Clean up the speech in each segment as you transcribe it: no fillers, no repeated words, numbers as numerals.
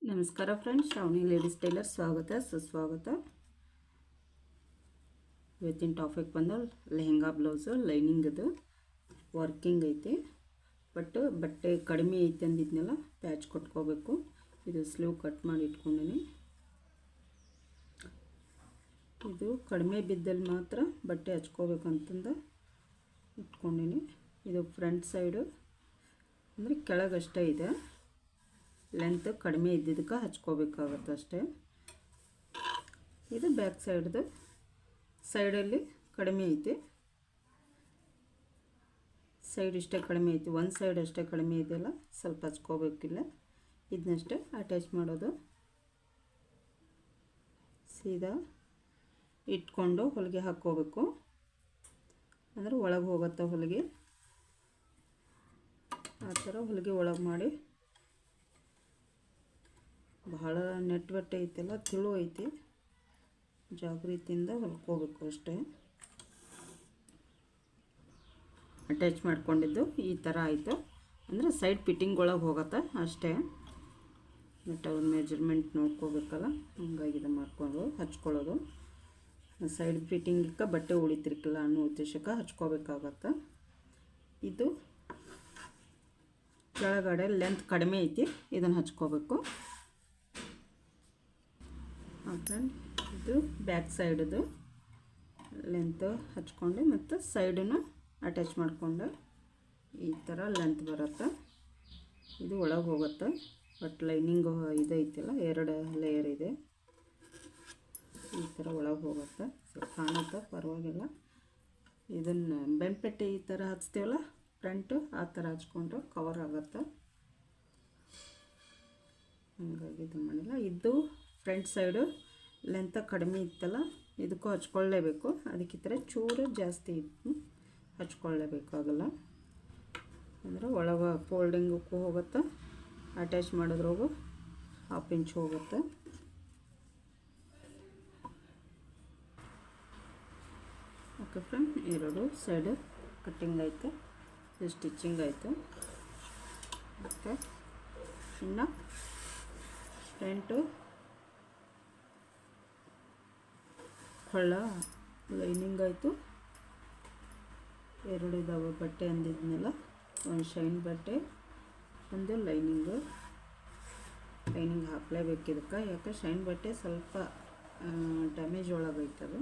ನಮಸ್ಕಾರ friends, Shravani ladies tailor ಸ್ವಾಗತ ಸುಸ್ವಾಗತ. ಇವತ್ತಿನ ಟಾಪಿಕ್ ಬಂದು ಲೆಹಂಗಾ ಬ್ಲೌಸು ಲೈನಿಂಗದು ವರ್ಕಿಂಗ್ ಐತಿ. ಬಟ್ಟೆ ಕಡಿಮೆ ಐತೆ ಅಂದಿದ್ನೆಲ್ಲ ಪ್ಯಾಚ್ ಕೊಟ್ಕೋಬೇಕು. ಇದು ಸ್ಲೀವ್ ಕಟ್ ಮಾಡಿ ಇಟ್ಕೊಂಡಿನಿ. ಇದು ಕಡಿಮೆ ಬಿದ್ದಲ್ಲಿ ಮಾತ್ರ ಬಟ್ಟೆ ಹಚ್ಕೋಬೇಕು ಅಂತಂದು ಇಟ್ಕೊಂಡಿನಿ. ಇದು ಫ್ರಂಟ್ ಸೈಡು ಅಂದರೆ ಕೆಳಗಷ್ಟೇ ಇದೆ. ಲೆಂತ್ ಕಡಿಮೆ ಇದ್ದಿದ್ದಕ್ಕೆ ಹಚ್ಕೋಬೇಕಾಗತ್ತೆ ಅಷ್ಟೇ. ಇದು ಬ್ಯಾಕ್ ಸೈಡ್ದು ಸೈಡಲ್ಲಿ ಕಡಿಮೆ ಐತಿ. ಸೈಡ್ ಇಷ್ಟೇ ಕಡಿಮೆ ಐತಿ, ಒಂದು ಸೈಡ್ ಅಷ್ಟೇ ಕಡಿಮೆ ಇದೆಯಲ್ಲ, ಸ್ವಲ್ಪ ಹಚ್ಕೋಬೇಕಿಲ್ಲ. ಇದನ್ನಷ್ಟೇ ಅಟ್ಯಾಚ್ ಮಾಡೋದು. ಸೀದಾ ಇಟ್ಕೊಂಡು ಹೊಲಿಗೆ ಹಾಕ್ಕೋಬೇಕು. ಅಂದರೆ ಒಳಗೆ ಹೋಗುತ್ತೆ ಹೊಲಿಗೆ. ಆ ಥರ ಹೊಲಿಗೆ ಒಳಗೆ ಮಾಡಿ, ಬಹಳ ನೆಟ್ ಬಟ್ಟೆ ಐತೆಲ್ಲ, ತಿಳು ಐತಿ, ಜಾಗೃತಿಯಿಂದ ಹೊಲ್ಕೋಬೇಕು ಅಷ್ಟೇ. ಅಟ್ಯಾಚ್ ಮಾಡ್ಕೊಂಡಿದ್ದು ಈ ಥರ ಆಯಿತು. ಅಂದರೆ ಸೈಡ್ ಫಿಟ್ಟಿಂಗ್ ಒಳಗೆ ಹೋಗುತ್ತೆ ಅಷ್ಟೇ. ಬಟ್ ಅವ್ರ ಮೆಜರ್ಮೆಂಟ್ ನೋಡ್ಕೋಬೇಕಲ್ಲ, ಹಂಗಾಗಿ ಇದು ಮಾಡ್ಕೊಂಡು ಹಚ್ಕೊಳ್ಳೋದು. ಸೈಡ್ ಫಿಟ್ಟಿಂಗಕ್ಕೆ ಬಟ್ಟೆ ಉಳಿತಿರ್ಕಿಲ್ಲ ಅನ್ನೋ ಉದ್ದೇಶಕ್ಕೆ ಹಚ್ಕೋಬೇಕಾಗತ್ತೆ. ಇದು ಕೆಳಗಡೆ ಲೆಂತ್ ಕಡಿಮೆ ಐತಿ, ಇದನ್ನು ಹಚ್ಕೋಬೇಕು. ಇದು ಬ್ಯಾಕ್ ಸೈಡದು ಲೆಂತ್ ಹಚ್ಕೊಂಡು ಮತ್ತು ಸೈಡನ್ನು ಅಟ್ಯಾಚ್ ಮಾಡಿಕೊಂಡು ಈ ಥರ ಲೆಂತ್ ಬರುತ್ತೆ. ಇದು ಒಳಗೆ ಹೋಗುತ್ತೆ. ಬಟ್ ಲೈನಿಂಗು ಇದೈತಿಲ್ಲ, 2 ಲೇಯರ್ ಇದೆ. ಈ ಥರ ಒಳಗೆ ಹೋಗುತ್ತೆ. ಸ್ವಲ್ಪ ಕಾಣುತ್ತೆ, ಪರವಾಗಿಲ್ಲ. ಇದನ್ನು ಬೆನ್ಪೆಟ್ಟೆ ಈ ಥರ ಹಚ್ತೀವಲ್ಲ ಫ್ರಂಟು, ಆ ಥರ ಹಚ್ಕೊಂಡ್ರೆ ಕವರ್ ಆಗುತ್ತೆ. ಹಾಗಾಗಿ ಇದು ಮಾಡಿಲ್ಲ. ಇದು ಫ್ರಂಟ್ ಸೈಡು ಲೆಂತ ಕಡಿಮೆ ಇತ್ತಲ್ಲ, ಇದಕ್ಕೂ ಹಚ್ಕೊಳ್ಳೇಬೇಕು. ಅದಕ್ಕೆ ಈ ಥರ ಚೂರು ಜಾಸ್ತಿ ಇತ್ತು, ಹಚ್ಕೊಳ್ಳೇಬೇಕಾಗಲ್ಲ. ಅಂದರೆ ಒಳಗೆ ಫೋಲ್ಡಿಂಗಕ್ಕೂ ಹೋಗುತ್ತೆ, ಅಟ್ಯಾಚ್ ಮಾಡೋದ್ರಾಗೂ 1/2 ಇಂಚ್ ಹೋಗುತ್ತೆ. ಓಕೆ ಫ್ರೆಂಡ್, 2 ಸೈಡು ಕಟ್ಟಿಂಗ್ ಆಯಿತು, ಸ್ಟಿಚಿಂಗ್ ಆಯಿತು. ಓಕೆ, ಇನ್ನು ಫ್ರಂಟು ಹೊಳ್ಳ ಲೈನಿಂಗ್ ಆಯಿತು. 2 ಇದ್ದಾವೆ ಬಟ್ಟೆ ಅಂದಿದ್ನೆಲ್ಲ, ಒಂದು ಶೈನ್ ಬಟ್ಟೆ, ಒಂದು ಲೈನಿಂಗ್ ಹಾಕಲೇಬೇಕು ಇದಕ್ಕೆ. ಯಾಕೆ ಶೈನ್ ಬಟ್ಟೆ ಸ್ವಲ್ಪ ಡ್ಯಾಮೇಜ್ ಒಳಗೈತದು.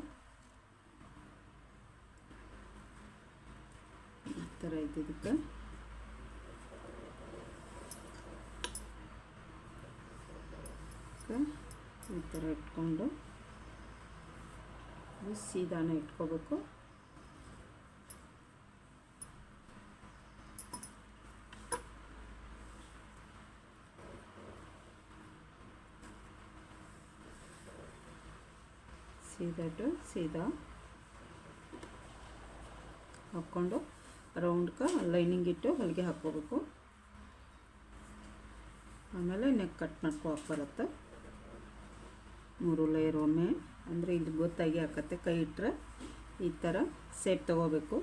ಈ ಥರ ಐತೆ ಇದಕ್ಕೆ. ಈ ಥರ ಇಟ್ಕೊಂಡು ಸೀದಾನ ಇಟ್ಕೋಬೇಕು. ಸೀದಾ ಹಾಕ್ಕೊಂಡು ರೌಂಡ್ಗೆ ಲೈನಿಂಗ್ ಇಟ್ಟು ಹೊಲಿಗೆ ಹಾಕ್ಕೋಬೇಕು. ಆಮೇಲೆ ನೆಕ್ ಕಟ್ ಮಾಡ್ಕೋಕೆ ಬರುತ್ತೆ. 3 ಲೇಯರ್ ಒಮ್ಮೆ, ಅಂದರೆ ಇಲ್ಲಿ ಗೊತ್ತಾಗಿ ಹಾಕತ್ತೆ. ಕೈ ಇಟ್ಟರೆ ಈ ಥರ ಸೇಪ್ ತಗೋಬೇಕು.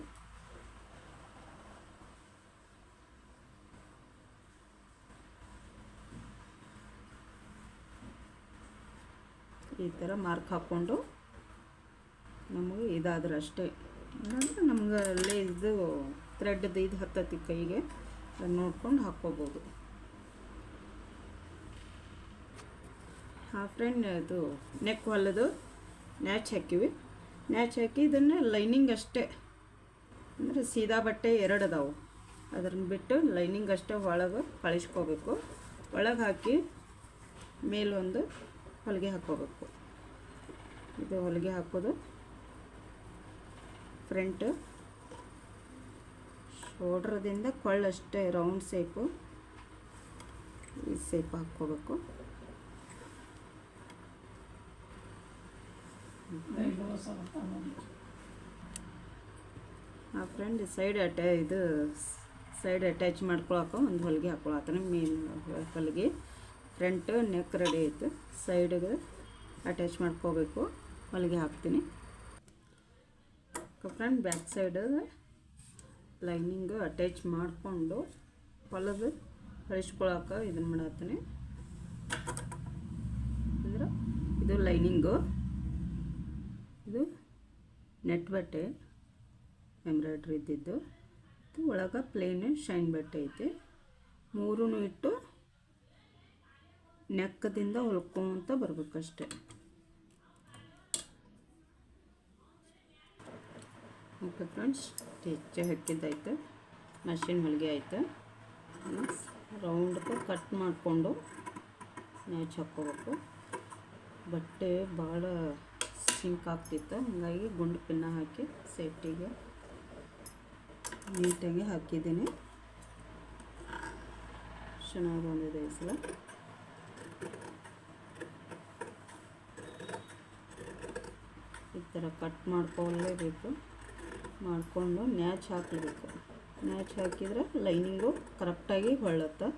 ಈ ಥರ ಮಾರ್ಕ್ ಹಾಕ್ಕೊಂಡು ನಮಗೆ ಇದಾದ್ರೆ ಅಷ್ಟೇ. ಅಂದರೆ ನಮ್ಗೆ ಅಲ್ಲೇ ಇದು ಥ್ರೆಡ್ದು ಇದು ಹತ್ತತಿ ಕೈಗೆ, ಅದನ್ನು ನೋಡ್ಕೊಂಡು ಹಾಕ್ಕೋಬೋದು. ಫ್ರೆಂಡ್, ಇದು ನೆಕ್ ಹೊಲದು ನ್ಯಾಚ್ ಹಾಕಿವಿ. ನ್ಯಾಚ್ ಹಾಕಿ ಇದನ್ನು ಲೈನಿಂಗ್ ಅಷ್ಟೇ, ಅಂದರೆ ಸೀದಾ ಬಟ್ಟೆ 2 ಅದಾವೆ, ಅದನ್ನು ಬಿಟ್ಟು ಲೈನಿಂಗ್ ಅಷ್ಟೇ ಒಳಗೆ ಕಳಿಸ್ಕೋಬೇಕು. ಒಳಗೆ ಹಾಕಿ ಮೇಲೊಂದು ಹೊಲಿಗೆ ಹಾಕ್ಕೋಬೇಕು. ಇದು ಹೊಲಿಗೆ ಹಾಕೋದು ಫ್ರಂಟ್ ಶೋಲ್ಡ್ರದಿಂದ ಕೊಳ್ಳಷ್ಟೇ ರೌಂಡ್ ಸೇಪು, ಈ ಸೇಪ್ ಹಾಕ್ಕೋಬೇಕು. ಫ್ರೆಂಡ್, ಸೈಡ್ ಅಟ್ಯಾಚ್ ಮಾಡ್ಕೊಳಕ್ಕೆ ಒಂದು ಹೊಲಿಗೆ ಹಾಕ್ಕೊಳತ್ತಾನೆ. ಮೇನ್ ಹೊಲಿಗೆ ಫ್ರಂಟ್ ನೆಕ್ ರೆಡಿ ಆಯಿತು. ಸೈಡ್ಗೆ ಅಟ್ಯಾಚ್ ಮಾಡ್ಕೋಬೇಕು, ಹೊಲಿಗೆ ಹಾಕ್ತೀನಿ. Friend, back side lining attach ಮಾಡಿಕೊಂಡು ಹೊಲಿದು ಕಳಿಸ್ಕೊಳಕ್ಕೆ ಇದನ್ನು ಮಾಡತ್ತೀನಿ. ಲೈನಿಂಗು ಇದು ನೆಟ್ ಬಟ್ಟೆ ಎಂಬ್ರಾಯ್ಡ್ರಿ ಇದ್ದಿದ್ದು, ಒಳಗೆ ಪ್ಲೇನ್ ಶೈನ್ ಬಟ್ಟೆ ಐತೆ. ಮೂರೂ ಇಟ್ಟು ನೆಕ್ಕದಿಂದ ಹೊಲ್ಕೊಂತ ಬರ್ಬೇಕಷ್ಟೆ. ಓಕೆ ಫ್ರೆಂಡ್ಸ್, ಸ್ಟಿಚ್ ಹಾಕಿದ್ದಾಯ್ತು, ಮಷಿನ್ ಹೊಲಿಗೆ ಆಯಿತು. ರೌಂಡ್ಗೆ ಕಟ್ ಮಾಡಿಕೊಂಡು ನ್ಯಾಚ್ ಹಾಕ್ಕೋಬೇಕು. ಬಟ್ಟೆ ಭಾಳ ಸಿಂಕ್ ಆಗ್ತಿತ್ತು, ಹಾಗಾಗಿ ಗುಂಡು ಪಿನ್ನ ಹಾಕಿ ಸೇಫ್ಟಿಗೆ ನೀಟಾಗಿ ಹಾಕಿದ್ದೀನಿ. ಚೆನ್ನಾಗಿ ಬಂದಿದೆ ಈ ಸಲ. ಈ ಥರ ಕಟ್ ಮಾಡ್ಕೊಳ್ಳೇಬೇಕು, ಮಾಡಿಕೊಂಡು ನ್ಯಾಚ್ ಹಾಕಲೇಬೇಕು. ನ್ಯಾಚ್ ಹಾಕಿದ್ರೆ ಲೈನಿಂಗು ಕರೆಕ್ಟಾಗಿ ಹೊಳ್ಳುತ್ತೆ.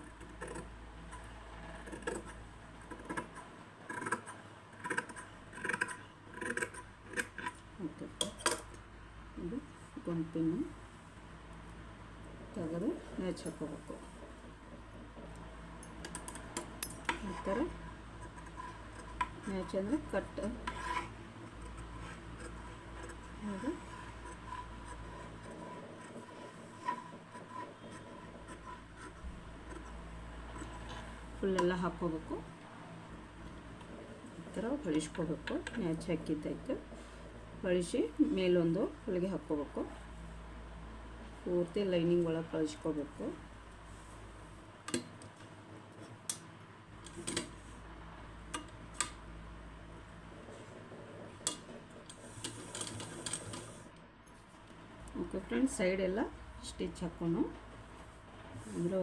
ಓಕೆ, ಇದು ಗುಂಪಿನ ತೆಗೆದು ನ್ಯಾಚ್ ಹಾಕೋಬೇಕು. ಈ ಥರ ನ್ಯಾಚ್ ಅಂದರೆ ಕಟ್ ಅದು ಫುಲ್ಲೆಲ್ಲ ಹಾಕ್ಕೋಬೇಕು. ಈ ಥರ ಹೊಳಿಸ್ಕೋಬೇಕು. ನ್ಯಾಚ್ ಹಾಕಿದ್ದಾಯ್ತು, ಹೊಳಿಸಿ ಮೇಲೊಂದು ಹೊಲಿಗೆ ಹಾಕ್ಕೋಬೇಕು. ಪೂರ್ತಿ ಲೈನಿಂಗ್ ಒಳಗೆ ಕಳಿಸ್ಕೋಬೇಕು. ಓಕೆ ಫ್ರೆಂಡ್ಸ್, ಸೈಡ್ ಎಲ್ಲ ಸ್ಟಿಚ್ ಹಾಕ್ಕೊಂಡು ಅಂದ್ರೆ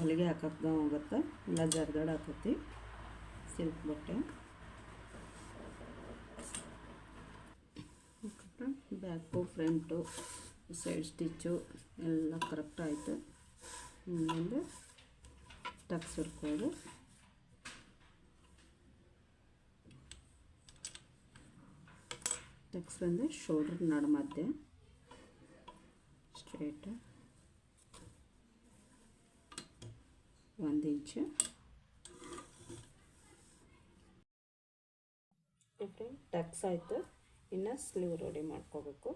ಹೊಲಿಗೆ ಹಾಕಕ್ಕೆ ಹೋಗುತ್ತೆ, ಇಲ್ಲ ಜರ್ಗಡ್ ಹಾಕತ್ತಿ ಸಿಲ್ಕ್ ಬಟ್ಟೆ. Okay friend, back front side stitch ಎಲ್ಲ ಕರೆಕ್ಟ್ ಆಯಿತು. ಮುಂದೆ ಟಕ್ಸ್ ಇರ್ಬೋದು. ಟಕ್ಸ್ ಅಂದರೆ ಶೋಲ್ಡರ್ ನಡು ಮಧ್ಯೆ ಸ್ಟ್ರೇಟ್ 1 ಇಂಚು. ಟಕ್ಸ್ ಆಯಿತು, ಇನ್ನು ಸ್ಲೀವ್ ರೆಡಿ ಮಾಡ್ಕೋಬೇಕು.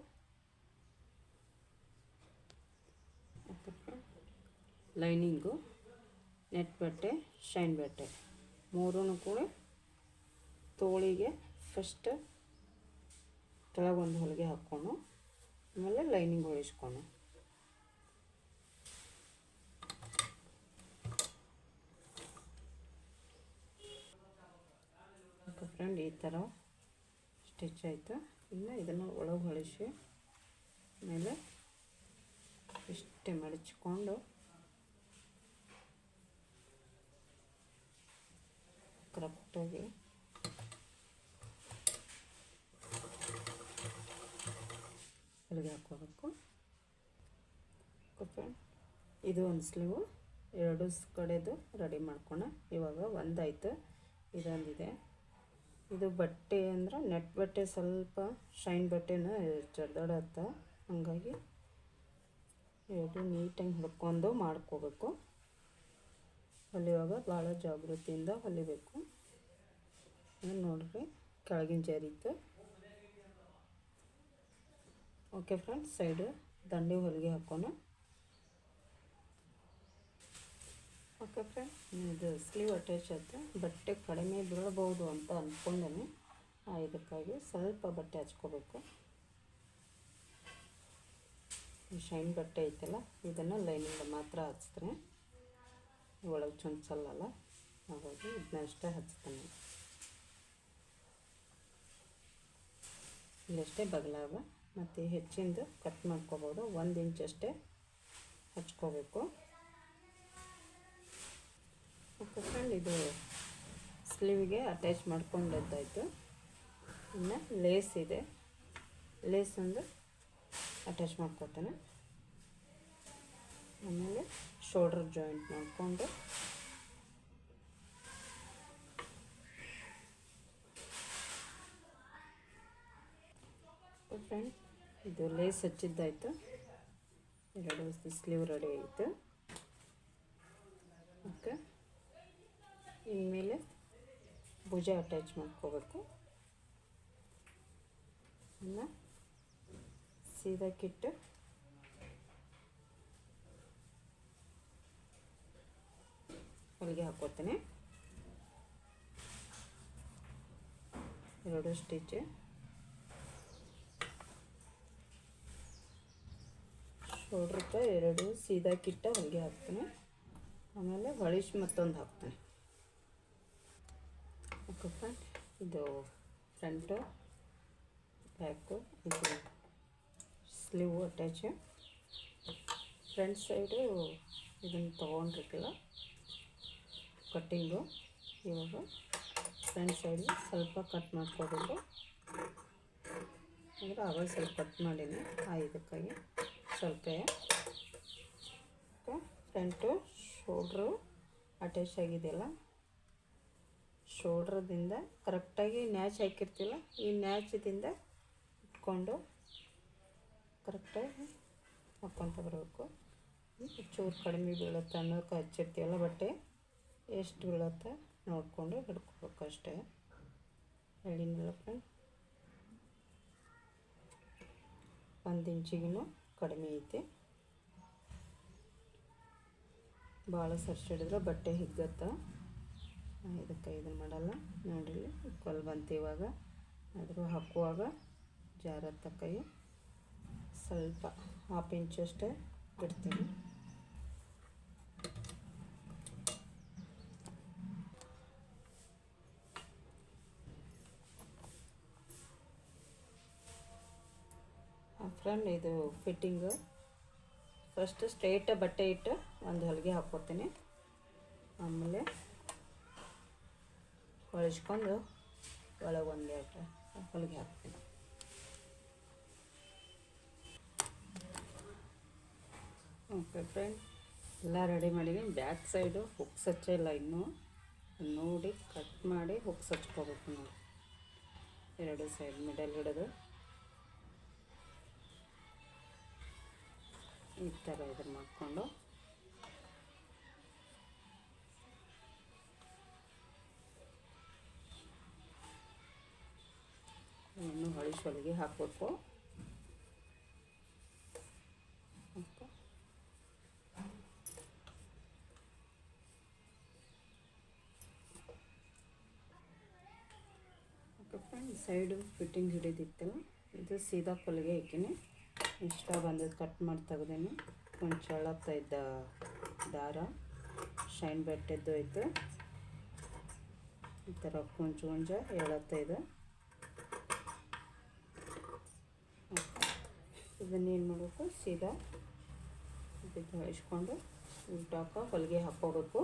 ಲೈನಿಂಗು, ನೆಟ್ ಬಟ್ಟೆ, ಶೈನ್ ಬಟ್ಟೆ ಮೂರೂ ಕೂಡ ತೋಳಿಗೆ ಫಸ್ಟ್ ಕೆಳಗೊಂದು ಹೊಲಿಗೆ ಹಾಕ್ಕೊಂಡು ಆಮೇಲೆ ಲೈನಿಂಗ್ ಹೊಲಿಸ್ಕೊಂಡು ಫ್ರೆಂಡ್ ಈ ಥರ ಸ್ಟಿಚ್ ಆಯಿತು. ಇನ್ನು ಇದನ್ನು ಒಳಗೆ ಹೊಲಿಸಿ ಆಮೇಲೆ ಇಷ್ಟೇ ಮಡಚಿಕೊಂಡು ಕರೆಕ್ಟಾಗಿ ಹೊಲಿಗೆ ಹಾಕ್ಕೋಬೇಕು. ಫ್ರೆಂಡ್ ಇದು ಒಂದು ಸ್ಲೀವು, ಎರಡು ಕಡೆದು ರೆಡಿ ಮಾಡ್ಕೊಂಡು ಇವಾಗ ಒಂದಾಯಿತು, ಇದೊಂದಿದೆ. ಇದು ಬಟ್ಟೆ ಅಂದ್ರೆ ನೆಟ್ ಬಟ್ಟೆ ಸ್ವಲ್ಪ ಶೈನ್ ಬಟ್ಟೆನ ಜರ್ದಾಡತ್ತ, ಹಾಗಾಗಿ ಎರಡು ನೀಟಾಗಿ ಹಿಡ್ಕೊಂಡು ಮಾಡ್ಕೋಬೇಕು. ಹೊಲಿಯುವಾಗ ಭಾಳ ಜಾಗೃತಿಯಿಂದ ಹೊಲಿಬೇಕು. ನೋಡಿರಿ ಕೆಳಗಿನ ಜರಿತು. ಓಕೆ ಫ್ರೆಂಡ್ಸ್, ಸೈಡು ದಂಡಿ ಹೊಲಿಗೆ ಹಾಕೋಣ. ಓಕೆ ಫ್ರೆಂಡ್, ಇದು ಸ್ಲೀವ್ ಅಟ್ಯಾಚ್ ಆಯ್ತು. ಬಟ್ಟೆ ಕಡಿಮೆ ಬೀಳಬಹುದು ಅಂತ ಅಂದ್ಕೊಂಡೇನೆ, ಇದಕ್ಕಾಗಿ ಸ್ವಲ್ಪ ಬಟ್ಟೆ ಹಚ್ಕೋಬೇಕು. ಈ ಶೈನ್ ಬಟ್ಟೆ ಐತಲ್ಲ, ಇದನ್ನು ಲೈನಿಂಗ್ ಮಾತ್ರ ಹಚ್ತಾನೆ, ಒಳಗೆ ಚೊಂಚಲ್ಲ, ಹಾಗಾಗಿ ಇದನ್ನಷ್ಟೇ ಹಚ್ತಾನೆ. ಇಲ್ಲಷ್ಟೇ ಬಗಲಾಗ, ಮತ್ತು ಹೆಚ್ಚಿಂದು ಕಟ್ ಮಾಡ್ಕೋಬೋದು. 1 ಇಂಚ್ ಅಷ್ಟೇ ಹಚ್ಕೋಬೇಕು. ಓಕೆ ಫ್ರೆಂಡ್, ಇದು ಸ್ಲೀವಿಗೆ ಅಟ್ಯಾಚ್ ಮಾಡ್ಕೊಂಡದ್ದಾಯಿತು. ಇನ್ನು ಲೇಸ್ ಇದೆ, ಲೇಸ್ ಒಂದು ಅಟ್ಯಾಚ್ ಮಾಡ್ಕೊತಾನೆ. ಆಮೇಲೆ ಶೋಲ್ಡರ್ ಜಾಯಿಂಟ್ ಮಾಡಿಕೊಂಡು ಫ್ರೆಂಡ್ ಇದು ಲೇಸ್ ಹಚ್ಚಿದ್ದಾಯಿತು. ಎರಡು ಸ್ಲೀವ್ ರೆಡಿ ಆಯಿತು. ಓಕೆ, ಇನ್ಮೇಲೆ ಭುಜ ಅಟ್ಯಾಚ್ ಮಾಡ್ಕೋಬೇಕು. ಇನ್ನು ಸೀದಾಕಿಟ್ಟು ಹೊಲಿಗೆ ಹಾಕೋತೀನಿ. 2 ಸ್ಟಿಚ್ ಶೋಲ್ಡ್ರಕ್ಕೆ 2 ಸೀದಾಕಿಟ್ಟ ಹೊಲಿಗೆ ಹಾಕ್ತೀನಿ. ಆಮೇಲೆ ಹೊಳಿಸಿ ಮತ್ತೊಂದು ಹಾಕ್ತೀನಿ. ಓಕೆ ಫ್ರೆಂಡ್, ಇದು ಫ್ರಂಟು ಬ್ಯಾಕು, ಇದು ಸ್ಲೀವ್ ಅಟ್ಯಾಚ್. ಫ್ರಂಟ್ ಸೈಡು ಇದನ್ನು ತೊಗೊಂಡಿರ್ತಿಲ್ಲ ಕಟ್ಟಿಂಗು. ಇವಾಗ ಫ್ರಂಟ್ ಸೈಡ್ ಸ್ವಲ್ಪ ಕಟ್ ಮಾಡ್ಕೋಬೇಕು. ಅಂದರೆ ಆವಾಗ ಸ್ವಲ್ಪ ಕಟ್ ಮಾಡೀನಿ ಇದಕ್ಕಾಗಿ ಸ್ವಲ್ಪ. ಫ್ರಂಟು ಶೋಲ್ಡ್ರು ಅಟ್ಯಾಚ್ ಆಗಿದೆಯಲ್ಲ, ಶೋಲ್ಡ್ರದಿಂದ ಕರೆಕ್ಟಾಗಿ ನ್ಯಾಚ್ ಹಾಕಿರ್ತಿಲ್ಲ, ಈ ನ್ಯಾಚದಿಂದ ಇಟ್ಕೊಂಡು ಕರೆಕ್ಟಾಗಿ ಹಾಕ್ಕೊತ ಬರಬೇಕು. ಚೂರು ಕಡಿಮೆ ಬೀಳುತ್ತೆ ಅನ್ನೋದಕ್ಕೆ ಹಚ್ಚಿರ್ತೀವಲ್ಲ ಬಟ್ಟೆ, ಎಷ್ಟು ಬೀಳುತ್ತೆ ನೋಡಿಕೊಂಡು ಹಿಡ್ಕೋಬೇಕು ಅಷ್ಟೇ. ಹೇಳಿನಲ್ಲ ಫ್ರೆಂಡ್, 1 ಇಂಚಿಗೂ ಕಡಿಮೆ ಐತಿ. ಭಾಳ ಸರ್ಚ್ ಹಿಡಿದ್ರೆ ಬಟ್ಟೆ ಹಿಗ್ಗತ್ತೆ. ಇದಕ್ಕೆ ಇದನ್ನು ಮಾಡಲ್ಲ ನೋಡಿರಿ. ಕೊಲ್ ಬಂತು ಇವಾಗ. ಆದರೂ ಹಾಕುವಾಗ ಜಾರತ್ತ ಕೈ ಸ್ವಲ್ಪ 1/2 ಇಂಚಷ್ಟೇ ಬಿಡ್ತೀನಿ. ಫ್ರೆಂಡ್, ಇದು ಫಿಟ್ಟಿಂಗು ಫಸ್ಟ್ ಸ್ಟ್ರೈಟ್ ಬಟ್ಟೆ ಇಟ್ಟು ಒಂದು ಹೊಲಿಗೆ ಹಾಕ್ಕೊತೀನಿ. ಆಮೇಲೆ ಹೊಳಿಸ್ಕೊಂಡು ಒಳಗೆ 1 ಹೊಲಿಗೆ ಹಾಕ್ತೀನಿ. ಓಕೆ ಫ್ರೆಂಡ್, ಎಲ್ಲ ರೆಡಿ ಮಾಡಿದ್ದೀನಿ. ಬ್ಯಾಕ್ ಸೈಡು ಹುಕ್ಸ್ ಹಚ್ಚಿಲ್ಲ ಇನ್ನೂ, ನೋಡಿ ಕಟ್ ಮಾಡಿ ಹುಕ್ಸ್ ಹಚ್ಕೋಬೇಕು. ನೋಡಿ 2 ಸೈಡ್ ಮಿಡಲ್ ಹಿಡಿದು ಈ ಥರ ಇದನ್ನು ಮಾಡಿಕೊಂಡು ಇನ್ನು ಹೊಳಿಸಿ ಹೊಲಿಗೆ ಹಾಕಬೇಕು. ಓಕೆ, ಫ್ರೆಂಡ್, ಸೈಡು ಫಿಟ್ಟಿಂಗ್ ಹಿಡಿದಿತ್ತಲ್ಲ, ಇದು ಸೀದಾ ಹೊಲಿಗೆ ಹಾಕಿನಿ. ಇಷ್ಟ ಬಂದದ್ದು ಕಟ್ ಮಾಡಿ ತೆಗ್ದೇನೆ. ಕೊಂಚ ಎಳತ್ತಾ ಇದ್ದ ದಾರ ಶೈನ್ ಬಟ್ಟೆದ್ದು ಐತೆ. ಈ ಥರ ಕೊಂಚ ಎಳತ್ತಾ ಇದೆ. ಇದನ್ನೇನು ಮಾಡಬೇಕು, ಸೀದಾ ಇದಕ್ಕೆ ಹೊಳಿಸ್ಕೊಂಡು ಉಲ್ಟಾಕ ಹೊಲಿಗೆ ಹಾಕ್ಕೋಬೇಕು.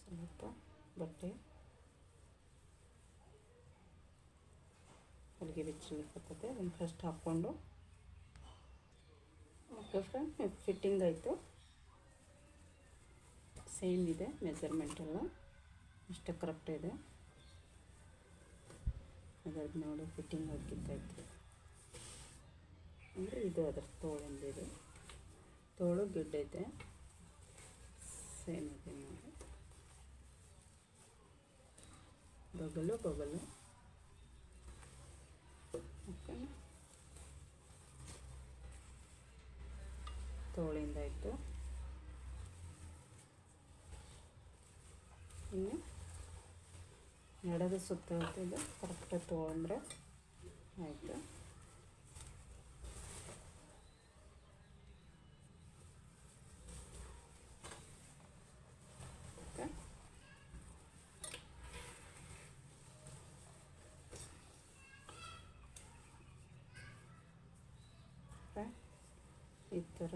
ಸ್ವಲ್ಪ ಬಟ್ಟೆ ಹೊಲಿಗೆ ಬಿಚ್ಚಲಿಕ್ಕೆ ಅದನ್ನು ಫಸ್ಟ್ ಹಾಕ್ಕೊಂಡು. ಓಕೆ ಫ್ರೆಂಡ್, ಫಿಟ್ಟಿಂಗ್ ಆಯಿತು. ಸೇಮ್ ಇದೆ ಮೆಜರ್ಮೆಂಟ್ ಎಲ್ಲ, ಇಷ್ಟು ಕರೆಕ್ಟ್ ಇದೆ. ಅದರದ್ದು ನೋಡಿ ಫಿಟ್ಟಿಂಗ್ ಹಾಕಿದ್ದಾಯ್ತು. ಅಂದರೆ ಇದು ಅದರ ತೋಳಿಂದಿದೆ, ತೋಳು ಗಿಡ್ಡೈತೆ, ಸೇಮ್ ಇದೆ ನೋಡಿ. ಬಗಲು ಓಕೆನಾ, ತೋಳಿಂದಾಯಿತು. ಇನ್ನು ಎಡದ ಸುತ್ತ ಇದು ಕರೆಕ್ಟಾಗಿ ತೊಗೊಂಡ್ರೆ ಆಯಿತು. ಈ ಥರ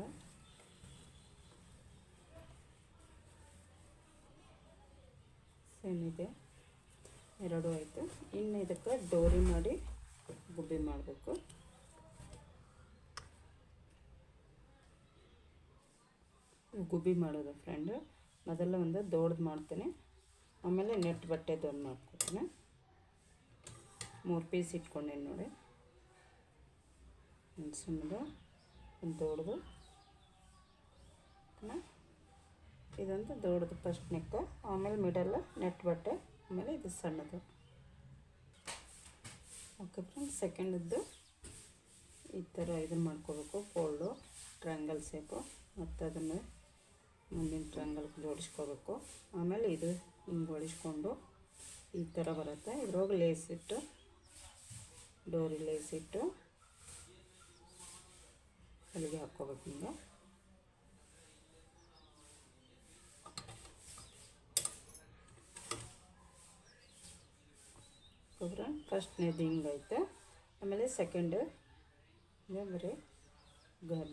ಸೇಮ್ ಇದೆ, 2 ಆಯಿತು. ಇನ್ನು ಇದಕ್ಕೆ ಡೋರಿ ಮಾಡಿ ಗುಬ್ಬಿ ಮಾಡಬೇಕು. ಗುಬ್ಬಿ ಮಾಡೋದು ಫ್ರೆಂಡ್. ಮೊದಲು ಒಂದು ದೊಡ್ಡದು ಮಾಡ್ತೀನಿ, ಆಮೇಲೆ ನೆಟ್ ಬಟ್ಟೆದು ಒಂದು ಮಾಡ್ಕೊತೀನಿ. 3 ಪೀಸ್ ಇಟ್ಕೊಂಡೇನು ನೋಡಿ. ಒಂದು ಸಣ್ಣದು, ಒಂದು ದೊಡ್ಡದು, ಇದೊಂದು ದೊಡ್ಡದು ಫಸ್ಟ್ ನೆಕ್ಕು, ಆಮೇಲೆ ಮಿಡಲ್ ನೆಟ್ ಬಟ್ಟೆ, ಆಮೇಲೆ ಇದು ಸಣ್ಣದು. ಓಕೆ ಫ್ರೆಂಡ್ಸ್, ಸೆಕೆಂಡದ್ದು ಈ ಥರ ಇದನ್ನು ಮಾಡ್ಕೋಬೇಕು, ಫೋಲ್ಡು ಟ್ರಯಾಂಗಲ್ ಶೇಪು, ಮತ್ತು ಅದನ್ನು ಮುಂದಿನ ಟ್ರಯಾಂಗಲ್ ಜೋಡಿಸ್ಕೋಬೇಕು. ಆಮೇಲೆ ಇದು ಹಿಂಗೆ ಜೋಡಿಸ್ಕೊಂಡು ಈ ಥರ ಬರುತ್ತೆ. ಇದ್ರೊಳಗೆ ಲೇಸ್ ಇಟ್ಟು, ಡೋರಿ ಲೇಸ್ ಇಟ್ಟು ಅಲ್ಲಿಗೆ ಹಾಕ್ಕೋಬೇಕು. ಹಿಂಗೆ ಗೊಬ್ಬರ ಫಸ್ಟ್ನೇದು ಹಿಂಗೈತೆ. ಆಮೇಲೆ ಸೆಕೆಂಡ್ ಬರೀ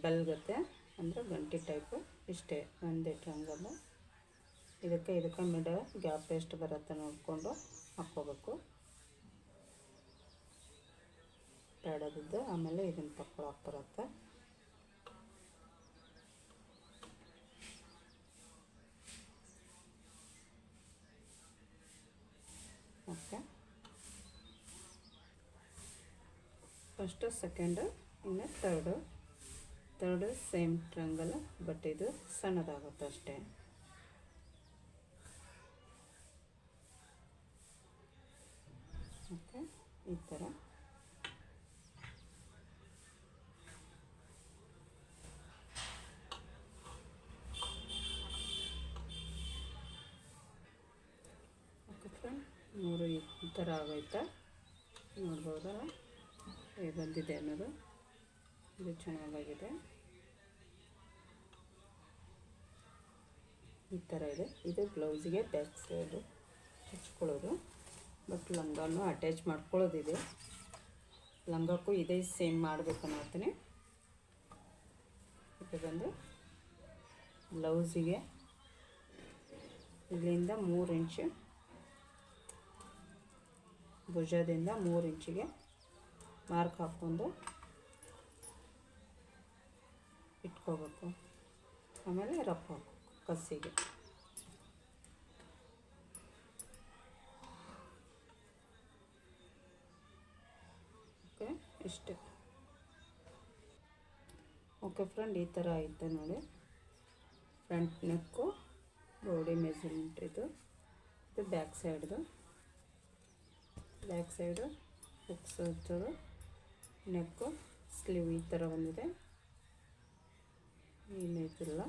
ಬೆಲ್ಗತ್ತೆ, ಅಂದರೆ ಗಂಟೆ ಟೈಪು, ಇಷ್ಟೇ ಒಂದೇ ಟ್ರಯಾಂಗಲ್. ಇದಕ್ಕೆ ಮಿಡಲ್ ಗ್ಯಾಪ್ ಎಷ್ಟು ಬರುತ್ತೆ ನೋಡಿಕೊಂಡು ಹಾಕ್ಕೋಬೇಕು ಪ್ಯಾಡದಿದ್ದು. ಆಮೇಲೆ ಇದನ್ನು ತಗೊಳಕ್ಕೆ ಬರುತ್ತೆ. ಓಕೆ, ಫಸ್ಟು ಸೆಕೆಂಡು, ಇನ್ನು ತರ್ಡು ಸೇಮ್ ಟ್ರಯಾಂಗಲ್, ಬಟ್ ಇದು ಸಣ್ಣದಾಗುತ್ತೆ ಅಷ್ಟೇ. ಓಕೆ, ಈ ಥರ ಓಕೆ ಫ್ರೆಂಡ್, 3 ಈ ಥರ ಆಗೈತೆ ನೋಡ್ಬೋದಾ ಹೇಗೆ ಬಂದಿದೆ ಅನ್ನೋದು. ಇದು ಚೆನ್ನಾಗಾಗಿದೆ, ಈ ಥರ ಇದೆ. ಇದು ಬ್ಲೌಸಿಗೆ ಬ್ಯಾಕ್ ಸೈಡು ಹಚ್ಕೊಳ್ಳೋದು, ಬಟ್ ಲಂಗಾನು ಅಟ್ಯಾಚ್ ಮಾಡ್ಕೊಳ್ಳೋದಿದೆ. ಲಂಗಕ್ಕೂ ಇದೇ ಸೇಮ್ ಮಾಡಬೇಕು ಅನ್ನೋತೀನಿ. ಇದು ಬಂದು ಬ್ಲೌಸಿಗೆ ಇಲ್ಲಿಂದ 3 ಇಂಚು, ಭುಜದಿಂದ 3 ಇಂಚಿಗೆ ಮಾರ್ಕ್ ಹಾಕ್ಕೊಂಡು ಇಟ್ಕೋಬೇಕು. ಆಮೇಲೆ ರಫ್ ಹಾಕಬೇಕು ಕಸಿಗೆ. ಓಕೆ, ಇಷ್ಟೇ. ಓಕೆ ಫ್ರೆಂಡ್, ಈ ಥರ ಆಯಿತು ನೋಡಿ. ಫ್ರಂಟ್ ನೆಕ್ಕು ಬಾಡಿ ಮೆಜರ್ಮೆಂಟ್ ಇದು ಬ್ಯಾಕ್ ಸೈಡ್ದು. ಬ್ಯಾಕ್ ಸೈಡು ಹುಕ್ಸ್ ಹಚ್ಚೋದು, ನೆಕ್ಕು ಸ್ಲೀವ್ ಈ ಥರ ಬಂದಿದೆ. ಏನಿಲ್ಲ,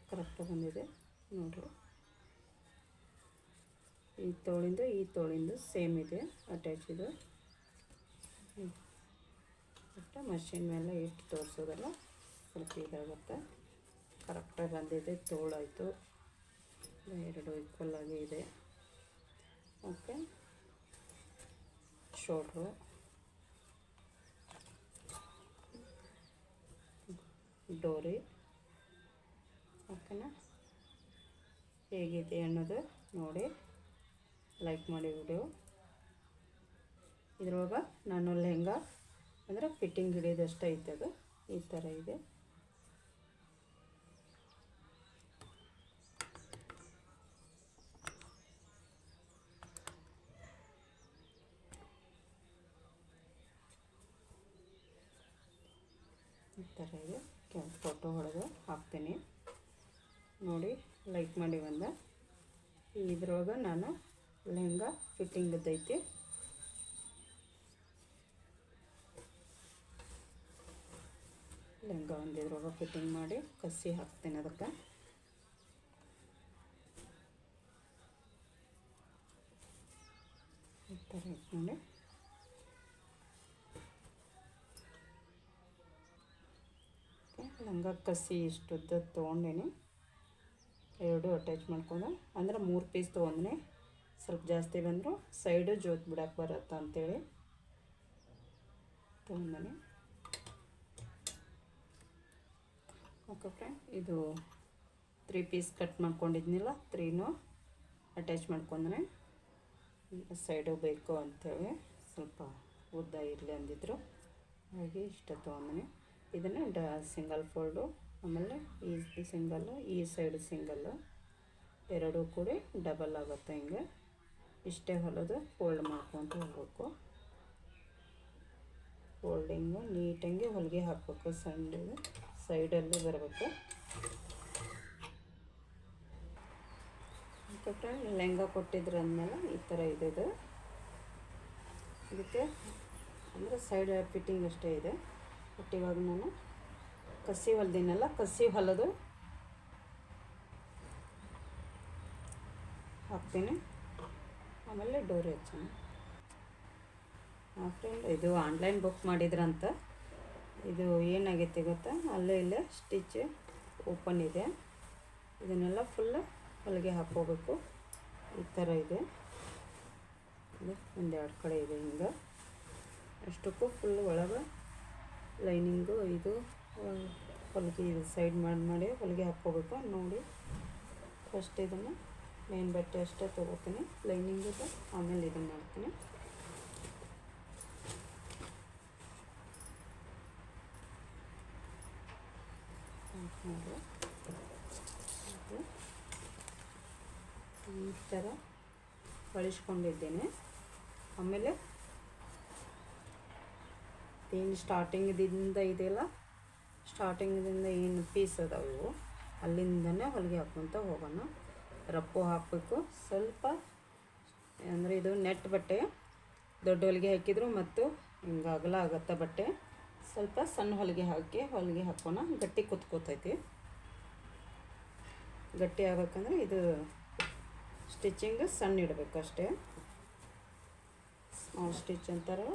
ಕರೆಕ್ಟಾಗಿ ಬಂದಿದೆ ನೋಡಿರಿ. ಈ ತೋಳಿಂದು ಸೇಮ್ ಇದೆ ಅಟ್ಯಾಚ್. ಇದು ಬಟ್ ಮಷಿನ್ ಮೇಲೆ ಇಟ್ಟು ತೋರಿಸೋದಲ್ಲ, ಸ್ವಲ್ಪ ಇದಾಗುತ್ತೆ. ಕರೆಕ್ಟಾಗಿ ಬಂದಿದೆ, ತೋಳಾಯಿತು, 2 ಈಕ್ವಲ್ಲಾಗಿ ಇದೆ. ಓಕೆ, ಶೋಲ್ಡ್ರು, ಡೋರಿ. ಓಕೆನಾ, ಹೇಗಿದೆ ಅನ್ನೋದು ನೋಡಿ, ಲೈಕ್ ಮಾಡಿ ವಿಡಿಯೋ. ಇದ್ರೊಳಗೆ ನಾನು ಲೆಹಂಗಾ ಅಂದರೆ ಫಿಟ್ಟಿಂಗ್ ಹಿಡಿಯೋದಷ್ಟು ಐತೆ. ಅದು ಈ ಥರ ಇದೆ. ಈ ಥರ ಇದೆ. ಫೋಟೋ ಹೊಡೆದು ಹಾಕ್ತೀನಿ ನೋಡಿ, ಲೈಕ್ ಮಾಡಿ. ಇದ್ರೊಳಗೆ ನಾನು ಲೆಹಂಗಾ ಫಿಟ್ಟಿಂಗದ್ದೈತಿ. ಲೆಹಂಗಾ ಇದ್ರೊಳಗೆ ಫಿಟ್ಟಿಂಗ್ ಮಾಡಿ ಕಸಿ ಹಾಕ್ತೀನಿ. ಅದಕ್ಕೆ ಈ ಥರ ಐತೆ ನೋಡಿ. ಲಂಗ ಕಸಿ ಇಷ್ಟುದ್ದ ತೊಗೊಂಡೇನಿ, 2 ಅಟ್ಯಾಚ್ ಮಾಡ್ಕೊಂಡು, ಅಂದ್ರೆ 3 ಪೀಸ್ ತೊಗೊಂಡಿನಿ. ಸ್ವಲ್ಪ ಜಾಸ್ತಿ ಬಂದರೂ ಸೈಡು ಜೋತ್ ಬಿಡಕ್ಕೆ ಬರುತ್ತೆ ಅಂತೇಳಿ ತೊಗೊಂಡಿನಿ. ಓಕೆ ಫ್ರೆಂಡ್, ಇದು 3 ಪೀಸ್ ಕಟ್ ಮಾಡ್ಕೊಂಡಿದ್ನಿಲ್ಲ, 3ನೂ ಅಟ್ಯಾಚ್ ಮಾಡ್ಕೊಂಡನೆ. ಸೈಡು ಬೇಕು ಅಂಥೇಳಿ ಸ್ವಲ್ಪ ಉದ್ದ ಇರಲಿ ಅಂದಿದ್ರು, ಹಾಗೆ ಇಷ್ಟ ತೊಗೊಂಡಿನಿ. ಇದನ್ನು ಸಿಂಗಲ್ ಫೋಲ್ಡು ಆಮೇಲೆ ಈ ಸಿಂಗಲ್ಲು, ಈ ಸೈಡ್ ಸಿಂಗಲ್ಲು, ಎರಡೂ ಕೂಡ ಡಬಲ್ ಆಗುತ್ತೆ. ಹಿಂಗೆ ಇಷ್ಟೇ ಹೊಲದು ಫೋಲ್ಡ್ ಮಾಡ್ಕೊತ ಹೋಗ್ಬೇಕು. ಫೋಲ್ಡಿಂಗು ನೀಟಾಗಿ ಹೊಲಿಗೆ ಹಾಕಬೇಕು. ಸೈಡಲ್ಲಿ ಬರಬೇಕು. ಫ್ರೆಂಡ್ ಲೆಹಂಗಾ ಕೊಟ್ಟಿದ್ರು ಅಂದಮೇಲೆ ಈ ಥರ ಇದೆ. ಇದಕ್ಕೆ ಅಂದರೆ ಸೈಡ್ ಫಿಟ್ಟಿಂಗ್ ಅಷ್ಟೇ ಇದೆ. ಬಟ್ ಇವಾಗ ನಾನು ಕಸಿ ಹೊಲ್ದಿನಲ್ಲ, ಕಸಿ ಹೊಲದು ಹಾಕ್ತೀನಿ. ಆಮೇಲೆ ಡೋರಿ ಹಚ್ಚೋಣ. ಫ್ರೆಂಡ್ ಇದು ಆನ್ಲೈನ್ ಬುಕ್ ಮಾಡಿದ್ರಂತ. ಇದು ಏನಾಗೈತೆ ಗೊತ್ತಾ, ಅಲ್ಲೇ ಇಲ್ಲೇ ಸ್ಟಿಚ್ ಓಪನ್ ಇದೆ. ಇದನ್ನೆಲ್ಲ ಫುಲ್ ಹೊಲಿಗೆ ಹಾಕ್ಕೋಬೇಕು. ಈ ಥರ ಇದೆ. ಒಂದೆರಡು ಕಡೆ ಇದೆ ಹಿಂಗೆ. ಅಷ್ಟಕ್ಕೂ ಫುಲ್ ಒಳಗೆ ಲೈನಿಂಗು ಇದು ಹೊಲಿಗೆ ಇದು ಸೈಡ್ ಮಾಡಿ ಹೊಲಿಗೆ ಹಾಕ್ಕೋಬೇಕು. ನೋಡಿ ಫಸ್ಟ್ ಇದನ್ನು ಮೇನ್ ಬಟ್ಟೆ ಅಷ್ಟೇ ತೊಗೋತೀನಿ, ಲೈನಿಂಗಿದು. ಆಮೇಲೆ ಇದನ್ನು ಮಾಡ್ತೀನಿ. ಈ ಥರ ಹೊಲಿಸ್ಕೊಂಡಿದ್ದೇನೆ. ಆಮೇಲೆ ಏನು ಸ್ಟಾರ್ಟಿಂಗದಿಂದ ಇದೆಯಲ್ಲ, ಸ್ಟಾರ್ಟಿಂಗದಿಂದ ಏನು ಪೀಸ್ ಅದಾವೆ ಇವು, ಅಲ್ಲಿಂದನೇ ಹೊಲಿಗೆ ಹಾಕ್ಕೊತ ಹೋಗೋಣ. ರಪ್ಪು ಹಾಕಬೇಕು ಸ್ವಲ್ಪ. ಅಂದರೆ ಇದು ನೆಟ್ ಬಟ್ಟೆ, ದೊಡ್ಡ ಹೊಲಿಗೆ ಹಾಕಿದ್ರು ಮತ್ತು ಹಿಂಗೆ ಅಗಲ ಆಗುತ್ತೆ ಬಟ್ಟೆ. ಸ್ವಲ್ಪ ಸಣ್ಣ ಹೊಲಿಗೆ ಹಾಕೋಣ. ಗಟ್ಟಿ ಕುತ್ಕೋತೈತಿ. ಗಟ್ಟಿ ಆಗಬೇಕಂದ್ರೆ ಇದು ಸ್ಟಿಚಿಂಗ್ ಸಣ್ಣ ಇಡಬೇಕು ಅಷ್ಟೇ. ಸ್ಮಾಲ್ ಸ್ಟಿಚ್ ಅಂತಾರೆ.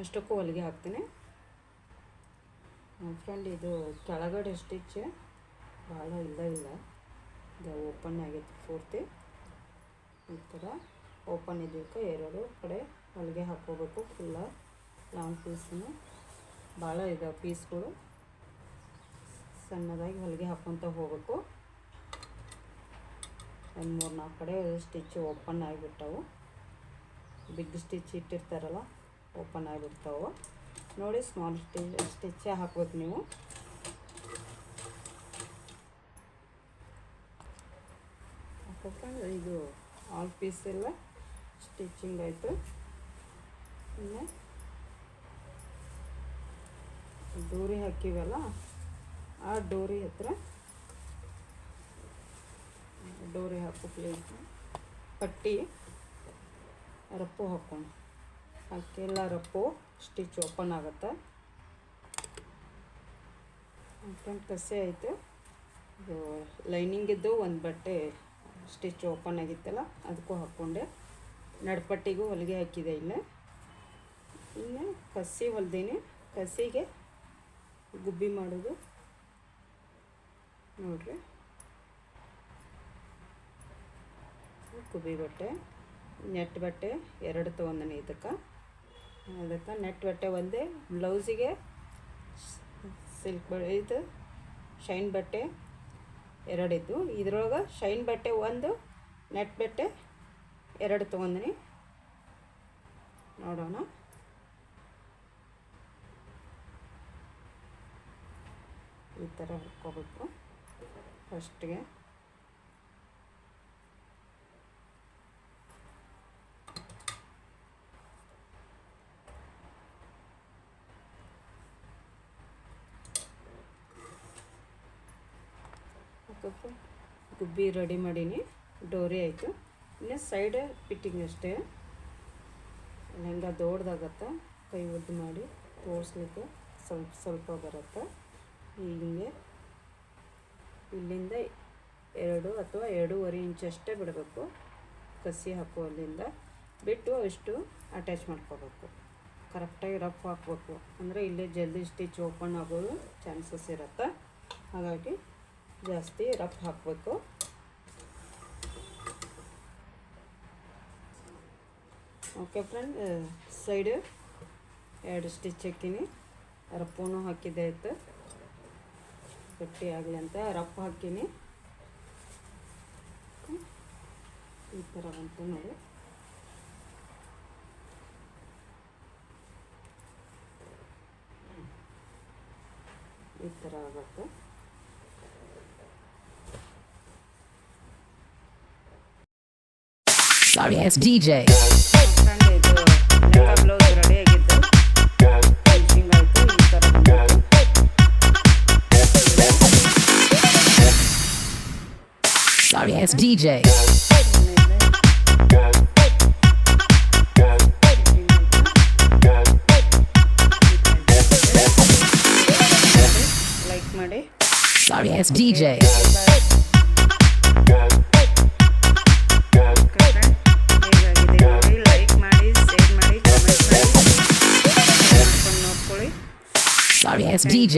ಅಷ್ಟಕ್ಕೂ ಹೊಲಿಗೆ ಹಾಕ್ತೀನಿ. ಫ್ರೆಂಡ್ ಇದು ಕೆಳಗಡೆ ಸ್ಟಿಚ್ ಭಾಳ ಇಲ್ಲ, ಇದು ಓಪನ್ ಆಗೈತೆ ಪೂರ್ತಿ. ಈ ಥರ ಓಪನ್ ಇದಕ್ಕೆ ಎರಡು ಕಡೆ ಹೊಲಿಗೆ ಹಾಕ್ಕೋಬೇಕು. ಫುಲ್ಲ ಲಾಂಗ್ ಪೀಸನ್ನು ಭಾಳ ಇದಾವೆ ಪೀಸ್ಗಳು. ಸಣ್ಣದಾಗಿ ಹೊಲಿಗೆ ಹಾಕ್ಕೊತ ಹೋಗ್ಬೇಕು. ಒಂದು 3-4 ಕಡೆ ಸ್ಟಿಚ್ ಓಪನ್ ಆಗಿಬಿಟ್ಟವು. ಬಿಗ್ ಸ್ಟಿಚ್ ಇಟ್ಟಿರ್ತಾರಲ್ಲ, ಓಪನ್ ಆಗಿಬಿಡ್ತಾವೆ. ನೋಡಿ ಸ್ಮಾಲ್ ಸ್ಟಿಚ್ಚೇ ಹಾಕ್ಬೇಕು ನೀವು. ಹಾಕ್ಬೇಕಂದ್ರೆ ಇದು ಆಲ್ ಪೀಸ್ ಎಲ್ಲ ಸ್ಟಿಚಿಂಗ್ ಆಯಿತು. ಇನ್ನು ಡೋರಿ ಹಾಕಿವಲ್ಲ, ಆ ಡೋರಿ ಹತ್ರ ಡೋರಿ ಹಾಕೋ ಪ್ಲೇಸ್ ಪಟ್ಟಿ ರಪ್ಪು ಹಾಕ್ಕೊಂಡು ಹಾಕಿಲ್ಲ. ರಪ್ಪು ಸ್ಟಿಚ್ ಓಪನ್ ಆಗುತ್ತೆ. ಫ್ರಂಟ್ ಕಸೆ ಆಯಿತು. ಇದು ಲೈನಿಂಗಿದ್ದು ಒಂದು ಬಟ್ಟೆ ಸ್ಟಿಚ್ ಓಪನ್ ಆಗಿತ್ತಲ್ಲ, ಅದಕ್ಕೂ ಹಾಕ್ಕೊಂಡೆ. ನಡ್ಪಟ್ಟಿಗೂ ಹೊಲಿಗೆ ಹಾಕಿದೆ. ಇನ್ನು ಕಸಿ ಹೊಲ್ದೀನಿ. ಕಸಿಗೆ ಗುಬ್ಬಿ ಮಾಡೋದು ನೋಡ್ರಿ. ಗುಬ್ಬಿ ಬಟ್ಟೆ, ನೆಟ್ ಬಟ್ಟೆ 2 ತೊಗೊಂಡೀನಿ. ಅದಕ್ಕೆ ನೆಟ್ ಬಟ್ಟೆ ಒಂದೇ. ಬ್ಲೌಸಿಗೆ ಸಿಲ್ಕ್ ಇದು ಶೈನ್ ಬಟ್ಟೆ 2 ಇದ್ದು. ಇದ್ರೊಳಗೆ ಶೈನ್ ಬಟ್ಟೆ 1, ನೆಟ್ ಬಟ್ಟೆ 2 ತೊಗೊಂಡೀನಿ. ನೋಡೋಣ. ಈ ಥರ ಹಾಕ್ಕೋಬೇಕು ಫಸ್ಟಿಗೆ. ಗುಬ್ಬಿ ರೆಡಿ ಮಾಡೀನಿ. ಡೋರಿ ಆಯಿತು. ಇನ್ನು ಸೈಡ್ ಫಿಟ್ಟಿಂಗ್ ಅಷ್ಟೇ. ಲೆಹಂಗಾ ದೊಡ್ಡದಾಗತ್ತೆ. ಕೈ ಉದ್ದ ಮಾಡಿ ತೋರಿಸ್ಲಿಕ್ಕೆ ಸ್ವಲ್ಪ ಬರುತ್ತೆ. ಹೀಗೆ ಇಲ್ಲಿಂದ 2 ಅಥವಾ 2.5 ಇಂಚ್ ಅಷ್ಟೇ ಬಿಡಬೇಕು. ಕಸಿ ಹಾಕುವಲ್ಲಿಂದ ಬಿಟ್ಟು ಅಷ್ಟು ಅಟ್ಯಾಚ್ ಮಾಡ್ಕೋಬೇಕು. ಕರೆಕ್ಟಾಗಿ ರಫ್ ಹಾಕಬೇಕು. ಅಂದರೆ ಇಲ್ಲೇ ಜಲ್ದಿ ಸ್ಟಿಚ್ ಓಪನ್ ಆಗೋದು ಚಾನ್ಸಸ್ ಇರುತ್ತೆ. ಹಾಗಾಗಿ ಜಾಸ್ತಿ ರಫ್ ಹಾಕಬೇಕು. ಓಕೆ ಫ್ರೆಂಡ್, ಸೈಡ್ 2 ಸ್ಟಿಚ್ ಹಾಕೀನಿ. ರಪ್ಪೂ ಹಾಕಿದ್ದೆ ಆಯಿತು. ಗಟ್ಟಿ ಆಗಲಿ ಅಂತ ರಫ್ ಹಾಕೀನಿ. ಈ ಥರ ಬಂತು ನೋಡಿ. ಈ ಥರ ಆಗುತ್ತೆ. Sorry, it's DJ. ಫ್ರೆಂಡ್ ಇದು ಲೆಹಂಗಾ ಬ್ಲೌಸ್ ರೆಡಿ ಆಗಿದ್ದು ಫಿನಿಶಿಂಗ್ ಆಯಿತು. ಈ ಥರ ಬಂದಿತ್ತು. Sorry, it's DJ. ಲೈಕ್ ಮಾಡಿ. Sorry, it's DJ. ಹೇಗಾಗಿದೆ ನೋಡಿ, ಲೈಕ್ ಮಾಡಿ, ಶೇರ್ ಮಾಡಿ, ಕಾಮೆಂಟ್ ಮಾಡಿ, ನೋಡ್ಕೊಂಡು ನೋಡ್ಕೊಳ್ಳಿ. Sorry, it's DJ.